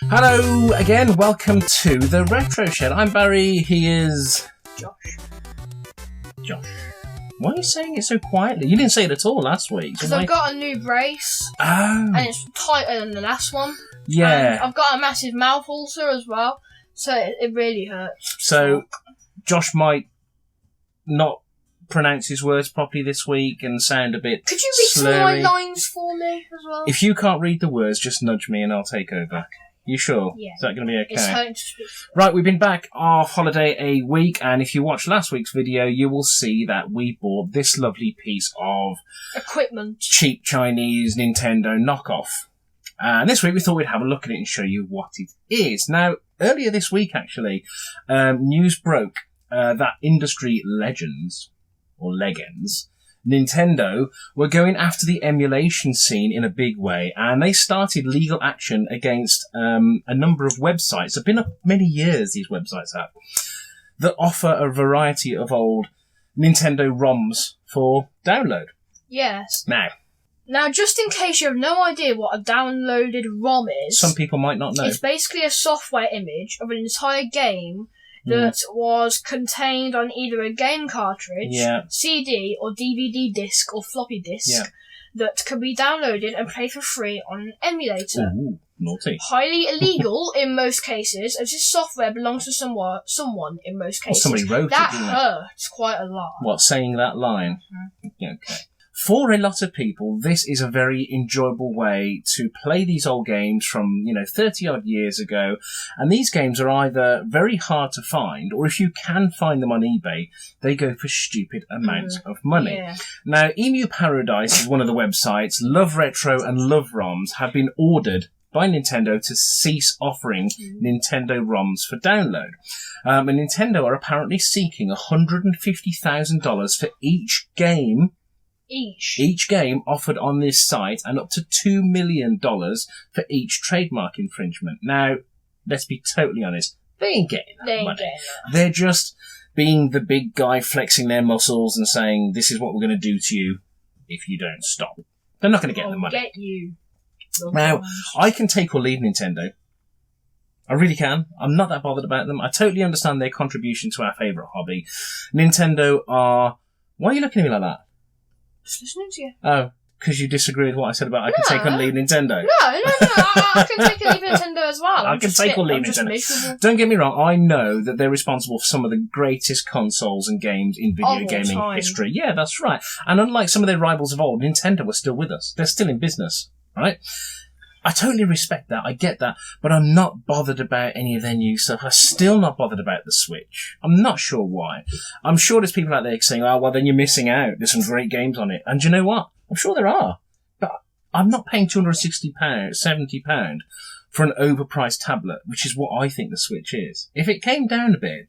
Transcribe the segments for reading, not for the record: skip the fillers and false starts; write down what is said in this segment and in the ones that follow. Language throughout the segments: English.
Hello again, welcome to the Retro Shed. I'm Barry, he is... Josh. Why are you saying it so quietly? You didn't say it at all last week. Because I've got a new brace. Oh. And it's tighter than the last one. Yeah. And I've got a massive mouth ulcer as well, so it really hurts. So, Josh might not pronounce his words properly this week and sound a bit Could you read some of my lines for me as well? If you can't read the words, just nudge me and I'll take over. Okay. You sure? Yeah. Is that going to be okay? It's hurting to speak. Right, we've been back off holiday a week, and if you watched last week's video, you will see that we bought this lovely piece of equipment. Cheap Chinese Nintendo knockoff. And this week we thought we'd have a look at it and show you what it is. Now, earlier this week, actually, news broke that industry legends, or legends, Nintendo were going after the emulation scene in a big way, and they started legal action against a number of websites. They've been up many years, these websites have, that offer a variety of old Nintendo ROMs for download. Yes. Now, just in case you have no idea what a downloaded ROM is... Some people might not know. It's basically a software image of an entire game that was contained on either a game cartridge, CD, or DVD disc, or floppy disk, that can be downloaded and played for free on an emulator. Ooh, naughty. Highly illegal in most cases, as this software belongs to someone in most cases. Well, somebody wrote that it, didn't hurts quite a lot. What, saying that line? Mm-hmm. Okay. For a lot of people, this is a very enjoyable way to play these old games from, 30-odd years ago. And these games are either very hard to find, or if you can find them on eBay, they go for stupid amounts of money. Yeah. Now, Emu Paradise is one of the websites. Love Retro and Love ROMs have been ordered by Nintendo to cease offering Nintendo ROMs for download. And Nintendo are apparently seeking $150,000 for each game. Each game offered on this site, and up to $2 million for each trademark infringement. Now, let's be totally honest, they ain't getting that money. They're just being the big guy flexing their muscles and saying, this is what we're going to do to you if you don't stop. They're not going to get the money. Get you. Now, I can take or leave Nintendo. I really can. I'm not that bothered about them. I totally understand their contribution to our favourite hobby. Nintendo are... Why are you looking at me like that? Just listening to you. Oh, because you disagree with what I said about I can take or leave Nintendo. No, I can take or leave Nintendo as well. I can take or leave Nintendo. Don't get me wrong, I know that they're responsible for some of the greatest consoles and games in video gaming history. Yeah, that's right. And unlike some of their rivals of old, Nintendo are still with us. They're still in business, right? I totally respect that, I get that, but I'm not bothered about any of their new stuff. I'm still not bothered about the Switch. I'm not sure why. I'm sure there's people out there saying, oh, well, then you're missing out. There's some great games on it. And do you know what? I'm sure there are. But I'm not paying £260, £70 for an overpriced tablet, which is what I think the Switch is. If it came down a bit,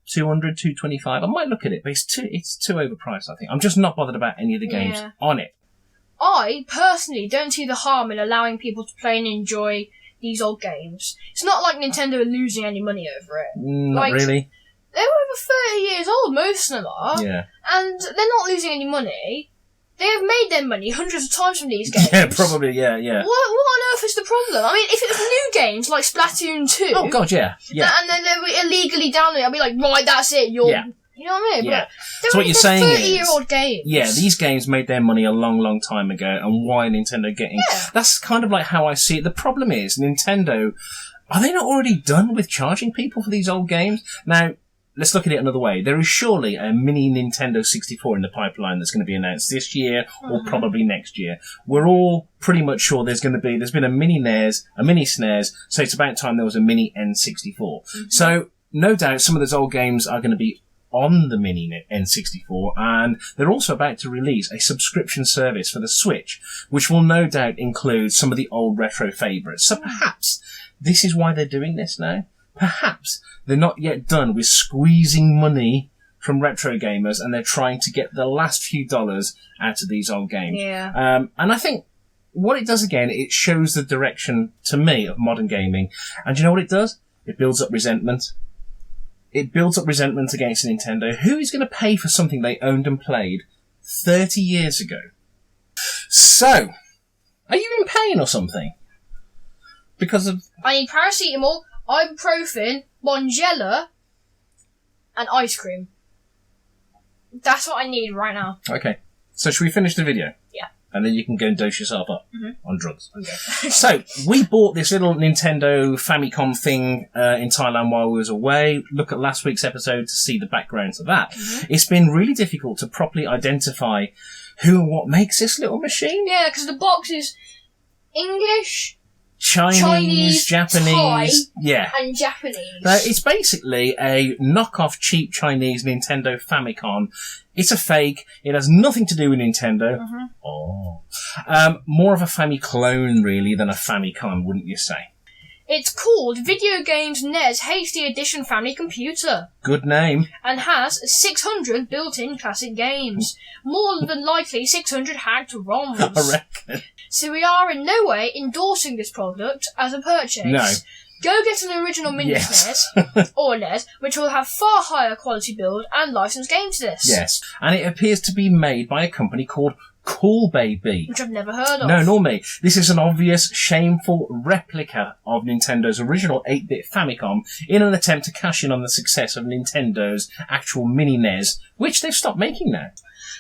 $200, $225, I might look at it, but it's too overpriced, I think. I'm just not bothered about any of the games on it. I, personally, don't see the harm in allowing people to play and enjoy these old games. It's not like Nintendo are losing any money over it. Not really. They're over 30 years old, most of them are. Yeah. And they're not losing any money. They have made their money hundreds of times from these games. Yeah, probably, yeah. What on earth is the problem? I mean, if it was new games like Splatoon 2... Oh, God, yeah. And then they were illegally downloaded, I'd be like, right, that's it, you're... Yeah. You know what I mean? Yeah. But so what you're saying is... 30-year-old games. Yeah, these games made their money a long, long time ago, and why Nintendo getting... Yeah. That's kind of like how I see it. The problem is, Nintendo, are they not already done with charging people for these old games? Now, let's look at it another way. There is surely a mini Nintendo 64 in the pipeline that's going to be announced this year, or probably next year. We're all pretty much sure there's been a mini NES, a mini SNES, so it's about time there was a mini N64. So, no doubt, some of those old games are going to be on the mini N64, and they're also about to release a subscription service for the Switch, which will no doubt include some of the old retro favourites. So perhaps this is why they're doing this now. Perhaps they're not yet done with squeezing money from retro gamers, and they're trying to get the last few dollars out of these old games. Yeah. And I think what it does again, it shows the direction, to me, of modern gaming. And do you know what it does? It builds up resentment. It builds up resentment against Nintendo. Who is going to pay for something they owned and played 30 years ago? So, are you in pain or something? Because of... I need paracetamol, ibuprofen, Monjela, and ice cream. That's what I need right now. Okay. So should we finish the video? Yeah. And then you can go and dose yourself up on drugs. Okay. So, we bought this little Nintendo Famicom thing in Thailand while we was away. Look at last week's episode to see the background to that. It's been really difficult to properly identify who and what makes this little machine. Yeah, because the box is English, Chinese, Japanese, Thai, and Japanese. It's basically a knockoff cheap Chinese Nintendo Famicom. It's a fake. It has nothing to do with Nintendo. More of a Famiclone, really, than a Famicom, wouldn't you say? It's called Video Games NES HD Edition Family Computer. Good name. And has 600 built-in classic games. More than likely 600 hacked ROMs. I reckon. So we are in no way endorsing this product as a purchase. No. Go get an original mini NES, or NES, which will have far higher quality build and licensed games to this. Yes. And it appears to be made by a company called Cool Baby. Which I've never heard of. No, nor me. This is an obvious, shameful replica of Nintendo's original 8-bit Famicom in an attempt to cash in on the success of Nintendo's actual mini NES, which they've stopped making now.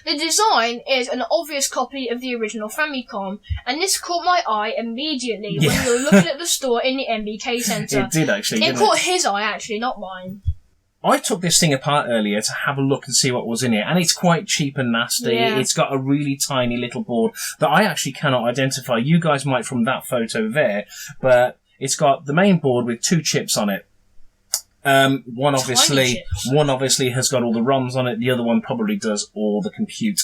The design is an obvious copy of the original Famicom, and this caught my eye immediately when we were looking at the store in the MBK Centre. It did, actually. It caught his eye, actually, not mine. I took this thing apart earlier to have a look and see what was in it, and it's quite cheap and nasty. Yeah. It's got a really tiny little board that I actually cannot identify. You guys might from that photo there, but it's got the main board with 2 chips on it. One obviously has got all the ROMs on it. The other one probably does all the compute.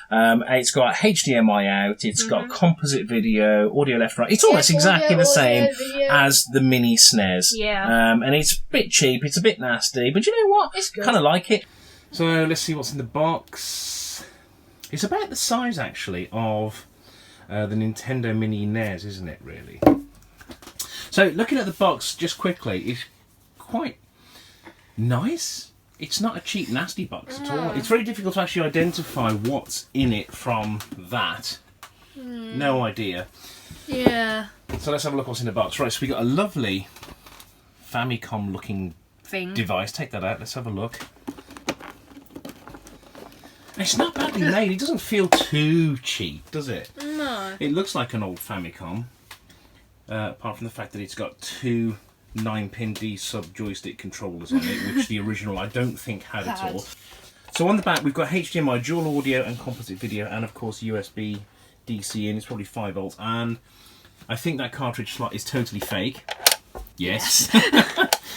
It's got HDMI out. It's got composite video, audio left, right. It's almost exactly the same as the mini SNES. Yeah. And it's a bit cheap. It's a bit nasty, but you know what? It's good. Kind of like it. So let's see what's in the box. It's about the size actually of the Nintendo Mini NES, isn't it? Really. So looking at the box just quickly, it's quite nice. It's not a cheap, nasty box at all. It's very difficult to actually identify what's in it from that. No idea. Yeah. So let's have a look what's in the box. Right, so we got a lovely Famicom-looking device. Take that out. Let's have a look. It's not badly made. It doesn't feel too cheap, does it? No. It looks like an old Famicom, apart from the fact that it's got 2 9-pin D-sub joystick controllers on it, which the original I don't think had at all. So on the back we've got HDMI, dual audio and composite video, and of course USB DC in. It's probably 5 volts, and I think that cartridge slot is totally fake. Yes.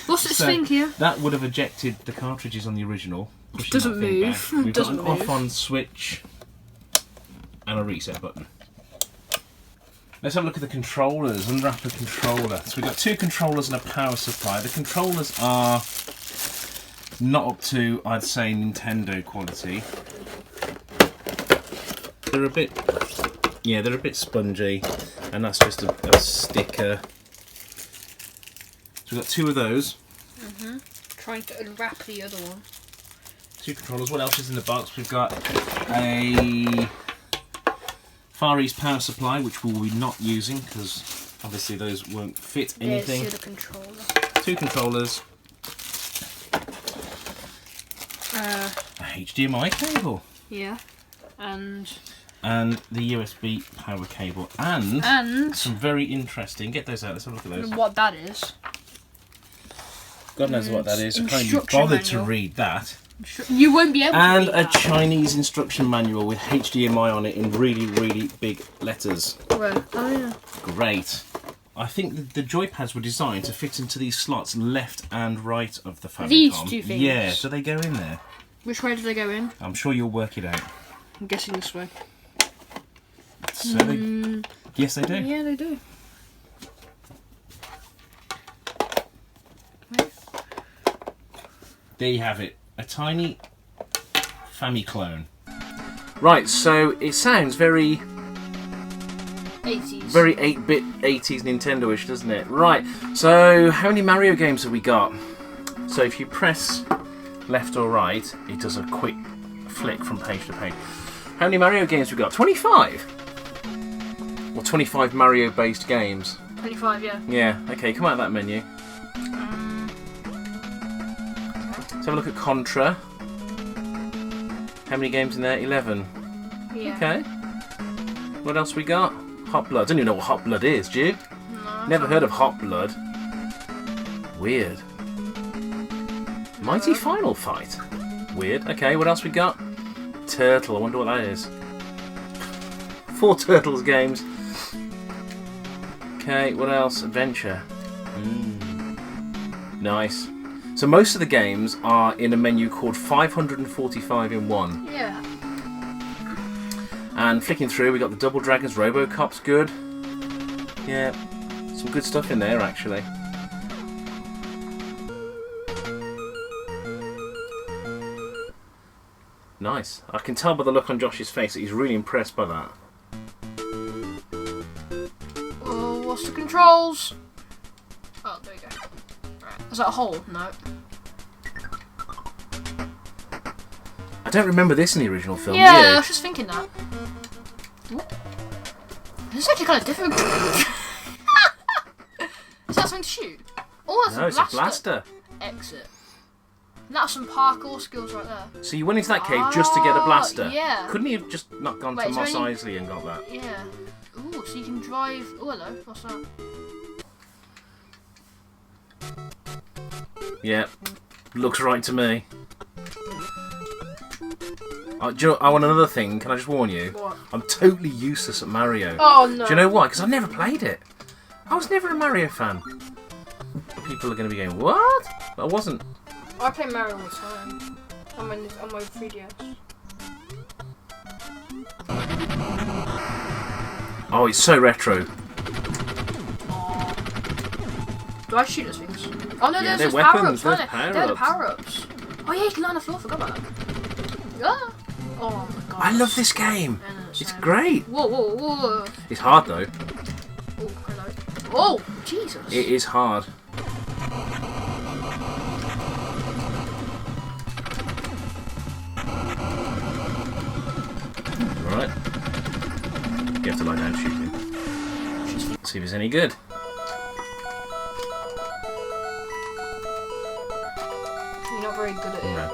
What's this thing here? That would have ejected the cartridges on the original. Doesn't move. We've got an off-on switch and a reset button. Let's have a look at the controllers. Unwrap the controller. So we've got 2 controllers and a power supply. The controllers are not up to, I'd say, Nintendo quality. They're a bit spongy, and that's just a sticker. So we've got 2 of those. Trying to unwrap the other one. 2 controllers. What else is in the box? We've got a Far East power supply, which we'll be not using because obviously those won't fit anything. There's the controller. 2 controllers. A HDMI cable. Yeah. And the USB power cable. And some very interesting. Get those out. Let's have a look at those. What that is. God knows what that is. I can't even bother to read that. You won't be able to And read a that. Chinese instruction manual with HDMI on it in really, really big letters. Where? Oh yeah. Great. I think the joypads were designed to fit into these slots left and right of the Famicom. These 2 things? Yeah, do they go in there? Which way do they go in? I'm sure you'll work it out. I'm guessing this way. So yes, they do. Yeah, they do. There you have it. A tiny Famiclone. Right, so it sounds very 80s. Very 8-bit 80s Nintendo-ish, doesn't it? Right, so how many Mario games have we got? So if you press left or right, it does a quick flick from page to page. How many Mario games have we got? 25! Or 25 Mario-based games. 25, yeah. Yeah, okay, come out of that menu. Let's have a look at Contra. How many games in there? 11. Yeah. Okay. What else we got? Hot Blood. I don't even know what Hot Blood is, do you? No. Never heard of Hot Blood. Weird. Mighty Final Fight. Weird. Okay, what else we got? Turtle. I wonder what that is. 4 Turtles games. Okay, what else? Adventure. Nice. So most of the games are in a menu called 545 in 1. Yeah. And flicking through, we got the Double Dragons, RoboCop's good. Yeah, some good stuff in there actually. Nice. I can tell by the look on Josh's face that he's really impressed by that. Oh, what's the controls? Oh, there you go. Right. Is that a hole? No. I don't remember this in the original film. Yeah, I was just thinking that. Ooh. This is actually kind of different. Is that something to shoot? Oh, that's no, it's a blaster. Exit. That's some parkour skills right there. So you went into that cave just to get a blaster? Yeah. Couldn't you have just not gone to Mos Eisley and got that? Yeah. Ooh, so you can drive... Oh, hello. What's that? Yeah. Looks right to me. Do you know, I want another thing. Can I just warn you? What? I'm totally useless at Mario. Oh, no. Do you know why? Because I've never played it. I was never a Mario fan. People are going to be going, what? But I wasn't. I play Mario all the time. On my 3DS. Oh, it's so retro. Oh. Do I shoot those things? Oh no, Yeah, there's they're power-ups. weapons, They're the power-ups. Oh yeah, you can lie on the floor, forgot about that. Ah. Oh my god. I love this game. It's great. Whoa, whoa, whoa. It's hard though. Oh, hello. Oh, Jesus. It is hard. Alright. You have to lie down and shoot him. See if he's any good. You're not very good at it. No.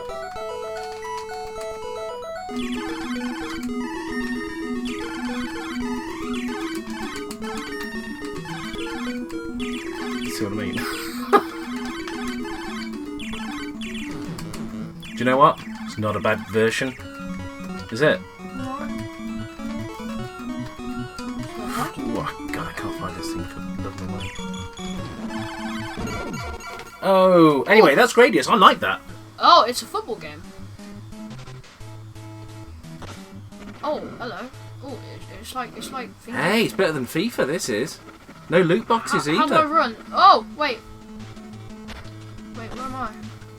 See what I mean? Do you know what? It's not a bad version. Is it? Oh, God, I can't find this thing for love and money. Oh, anyway, that's Gradius. I like that. Oh, it's a football game. Oh, hello. Oh, it's like. Hey, it's better than FIFA. This is. No loot boxes either. How do I run? Oh, wait. Wait, where am I?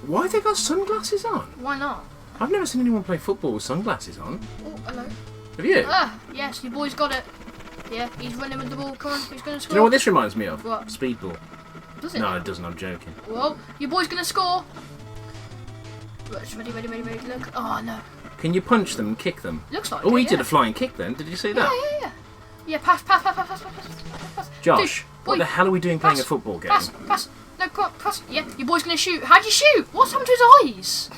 Why have they got sunglasses on? Why not? I've never seen anyone play football with sunglasses on. Oh, hello. Have you? Ah, yes, your boy's got it. Yeah, he's running with the ball. Come on, he's going to score. Do you know what this reminds me of? What? Speedball. Does it? No, it doesn't. I'm joking. Well, your boy's going to score. Ready, look. Oh, no. Can you punch them and kick them? Looks like Oh, it, he did a flying kick then. Did you see that? Yeah. Yeah, pass. Josh, Dude, what the hell are we doing playing a pass, football game? Pass. No, come on, pass. Yeah, your boy's going to shoot. How'd you shoot? What's happened to his eyes?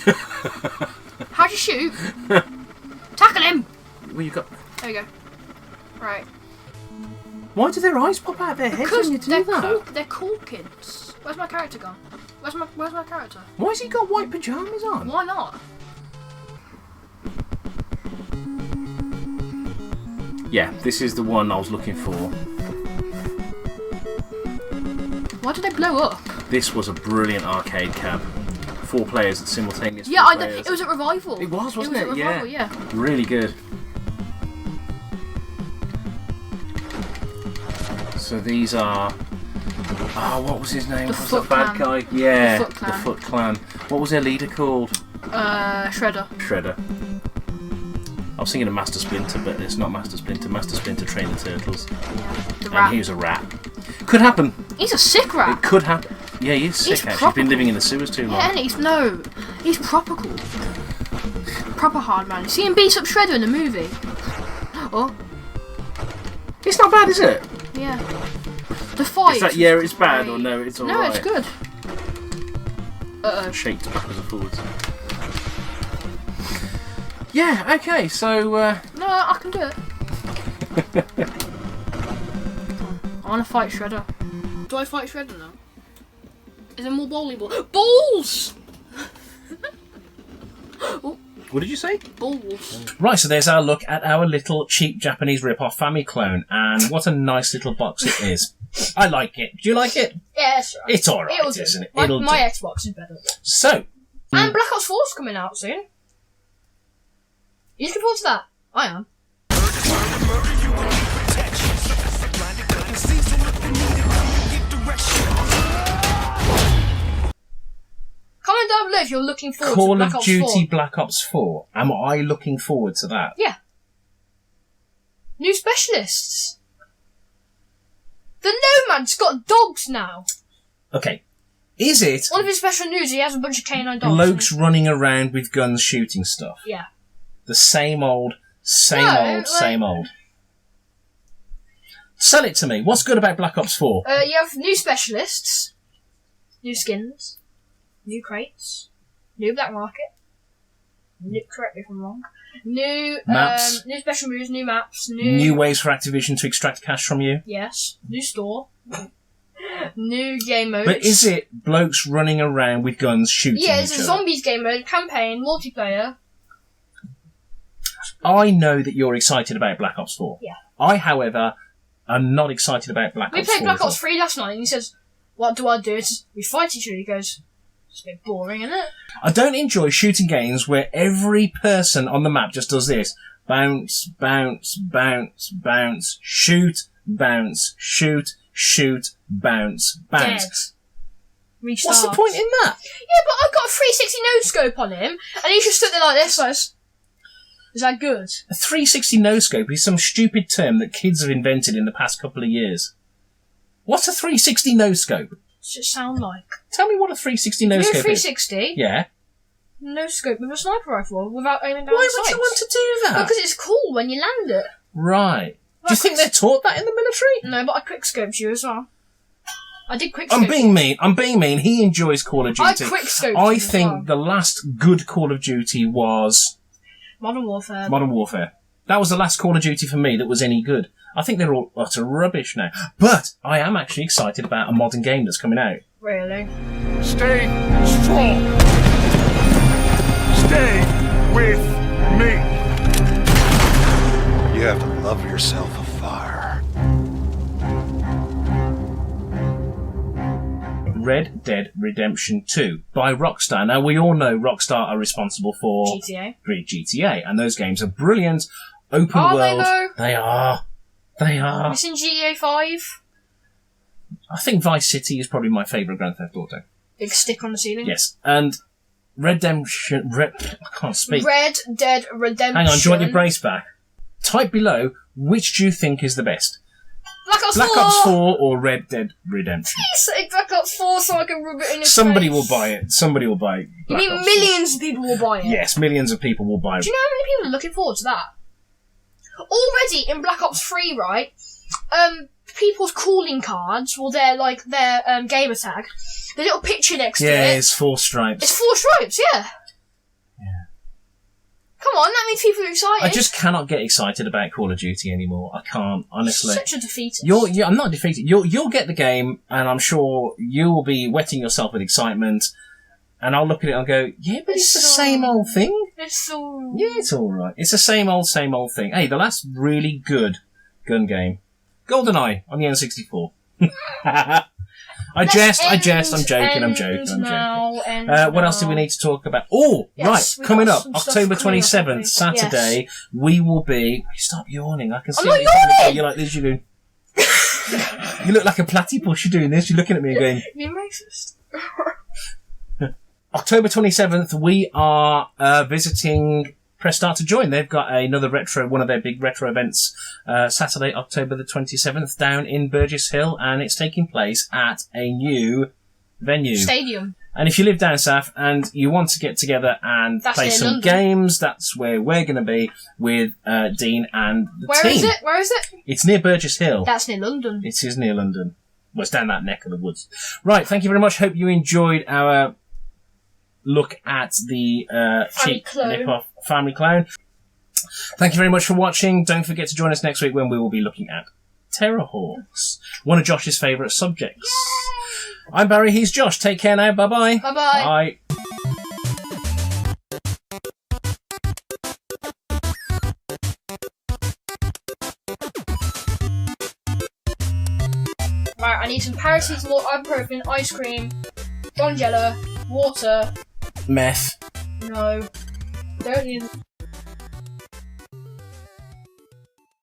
How'd you shoot? Tackle him. Well, you got. There you go. Right. Why do their eyes pop out of their heads when you do that? They're cool kids. Where's my character gone? Where's my character? Why has he got white pajamas on? Why not? Yeah, this is the one I was looking for. Why did they blow up? This was a brilliant arcade cab. 4 players at simultaneous. Yeah, players. it was at Revival. It was, wasn't it? At Revival, yeah. Really good. So these are. Oh, what was his name? The Was Foot that bad Clan. guy? Yeah, The Foot Clan. What was their leader called? Shredder. I was thinking of Master Splinter, but it's not Master Splinter. Master Splinter trained the turtles. Yeah. The rat. And he was a rat. Could happen. He's a sick rat. It could happen. Yeah, he is sick actually. He's been living in the sewers too long. Yeah, and he's proper cool. Proper hard man. See him beat up Shredder in the movie. Oh. It's not bad, is it? Yeah. The fight. Is that, yeah, it's bad or no? It's alright. No, it's good. Shakes backwards and forwards. Yeah. Okay. So. No, I can do it. I want to fight Shredder. Do I fight Shredder now? Is there more bowling ball? Balls! Oh, What did you say? balls. Right, so there's our look at our little cheap Japanese rip-off Famiclone, and what a nice little box it is. I like it. Do you like it? Yeah, it's alright. It's alright, isn't it? My It'll do. Xbox is better. So, And Black Ops 4's coming out soon. You looking forward to that? I am. Comment down below if you're looking forward to Call Black of Ops Duty 4. Black Ops 4. Am I looking forward to that? Yeah. New specialists. The Nomad's got dogs now. Okay. Is it One of his special news, he has a bunch of canine dogs. blokes running around with guns shooting stuff? Yeah. The same old, same No, old. Sell it to me. What's good about Black Ops 4? You have new specialists, new skins, new crates, new black market. Correct me if I'm wrong. New Maps. New special moves, new maps, New ways for Activision to extract cash from you? yes, new store, new game modes. But is it blokes running around with guns shooting Yeah, each it's a other? zombies game mode, campaign, multiplayer. I know that you're excited about Black Ops 4. Yeah. I, however, am not excited about Black We Ops played 4. Black Ops 3 last night, and he says, "What do I do?" It's, we fight each other. He goes, "It's a bit boring, isn't it?" I don't enjoy shooting games where every person on the map just does this. Bounce, bounce, bounce, bounce, shoot, bounce, shoot, shoot, bounce, bounce. Dead. Restarts. What's the point in that? Yeah, but I've got a 360 no scope on him, and he just stood there like this. Like, is that good? A 360 no-scope is some stupid term that kids have invented in the past couple of years. What's a 360 no-scope? What's it sound like? Tell me what a 360 You do no-scope is. 360 Yeah. no scope with a sniper rifle without aiming down Why sights. would you want to do that? Because it's cool when you land it. Right. Do you think they're taught that in the military? No, but I quick scoped you as well. I did quick scope. I'm being mean. I'm being mean. He enjoys Call of Duty. I quick scoped. I you as think well. the last good Call of Duty was Modern Warfare. Modern Warfare. That was the last Call of Duty for me that was any good. I think they're all utter rubbish now. But I am actually excited about a modern game that's coming out. Really? Stay strong. Stay with me. You have to love yourself a fire. Red Dead Redemption 2 by Rockstar. Now, we all know Rockstar are responsible for GTA, and those games are brilliant. Open Are world. they though? They are. They are. Missing GTA 5? I think Vice City is probably my favourite Grand Theft Auto. Big stick on the ceiling? Yes. And Redemption... I can't speak. Red Dead Redemption. Hang on, do you want your brace back? Type below, which do you think is the best? Black Ops 4! Black Ops 4 or Red Dead Redemption? Say Black Ops 4 so I can rub it in his Somebody face. will buy it. Somebody will buy it. You mean millions of people will buy it? Yes, millions of people will buy it. Do you know how many people are looking forward to that? Already in Black Ops 3, right? People's calling cards, well, their gamer tag, the little picture next to it. Yeah, it's 4 stripes. It's 4 stripes, yeah. Come on, that means people are excited. I just cannot get excited about Call of Duty anymore. I can't, honestly. Such a defeatist. I'm not defeated. You'll get the game, and I'm sure you will be wetting yourself with excitement. And I'll look at it and go, yeah, but it's the same old thing. It's so... Yeah, it's all right. It's the same old thing. Hey, the last really good gun game, GoldenEye on the N64. I jest. I'm joking. What else do we need to talk about? Oh, Yes, right, coming up, some stuff October coming up, 27th, yes. Saturday, we will be... Stop yawning, I can see I'm not it. yawning! You're like this, you're doing... You look like a platypus, you're doing this, you're looking at me and going... You're racist. October 27th, we are visiting Press Start to Join. They've got one of their big retro events, Saturday, October the 27th, down in Burgess Hill, and it's taking place at a new venue. Stadium. And if you live down south and you want to get together and That's play near some London. games, that's where we're going to be with Dean and the Where team. is it? Where is it? It's near Burgess Hill. That's near London. It is near London. Well, it's down that neck of the woods. Right, thank you very much. Hope you enjoyed our look at the cheap nip-off Famiclone. Thank you very much for watching. Don't forget to join us next week when we will be looking at Terrorhawks, one of Josh's favourite subjects. Yay! I'm Barry, he's Josh. Take care now. Bye-bye. Bye-bye. Bye. Right, I need some paracetamol, ibuprofen, ice cream, Don Jello, water. Meth. No. Don't need